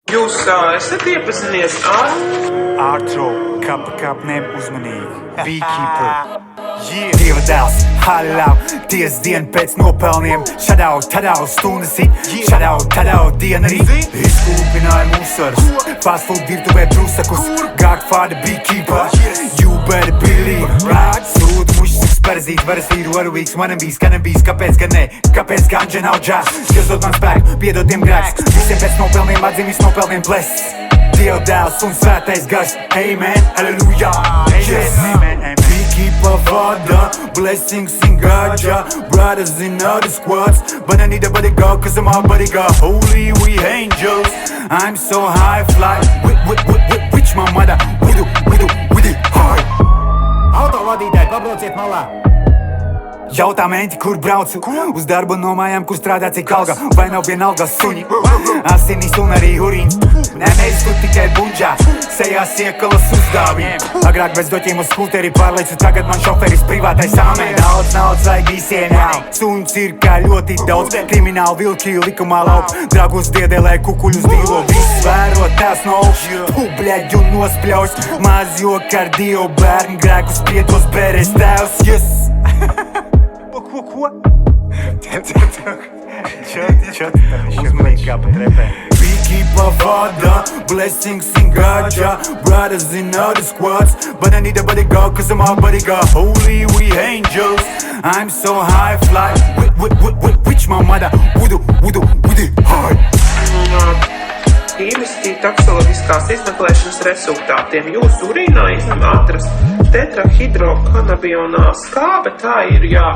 Jūs esat iepazinies ar Artro, kapnēm uzmanīgi. Beekeeper. Dieva dēls, halau, tiesas diena pēc nopelniem. Šadau, tadau, stundas it, šadau, tadau, diena rīt. Izkūpināja musars, fast food virtuvē brusakus. Godfather, beekeeper, you better believe, right? Sūta mušas sparazīt, varas vīru varavīgs, manam bijis kanabīs, kāpēc gan ne? Kāpēc ganja nav džās? Kas dod man spēku, piedod tiem grēks. Visiem pēc nopelniem atzīmīs nopelniem bless. Dieva dēls un svētais gars, amen, hallelujah, yes. Beekeeper vada, blessings in Gaja, brothers in other squads, but I need a bodyguard cause I'm our bodyguard. Holy we angels, I'm so high fly, which my mother, with it hard. Autovadītāji, pabrauciet malā. Jautā menti, kur braucu, uz darbu no mājām, kur strādā cik alga. Vai nav vienalga suņi, asinis un arī urīns. Nemēģis tu tikai bunģā, sejās iekalas uzdāviem. Agrāk bez doķiem uz skūteri pārleicu, tagad man šoferis privātais āmē. Daudz naudas vajag visiem jau, suns ir kā ļoti daudz. Krimināli vilki likumā lauk, dragos diedelē kukuļus dīlo. Viss vēro tās no augšu, bļaģ un nospļaus. Maz jok ar Dievu bērnu grēkus piedos bērēs tēvs, yes. Ko? Čoti, uzmanīgi kā pat repē. Beekeeper vada, blessings in Gaja, brothers in other squads, but I need a bodyguard cause I'm our bodyguard. Holy we angels, I'm so high fly, which my mother, with it hard. ķīmiski toksoloģiskās izmeklēšanas rezultātiem jūsu urīnā atrast tetrahidrokannabionā skābe. Tā ir, jā,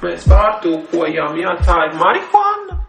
mēs pārtūkojām, jā, tā ir marihuana.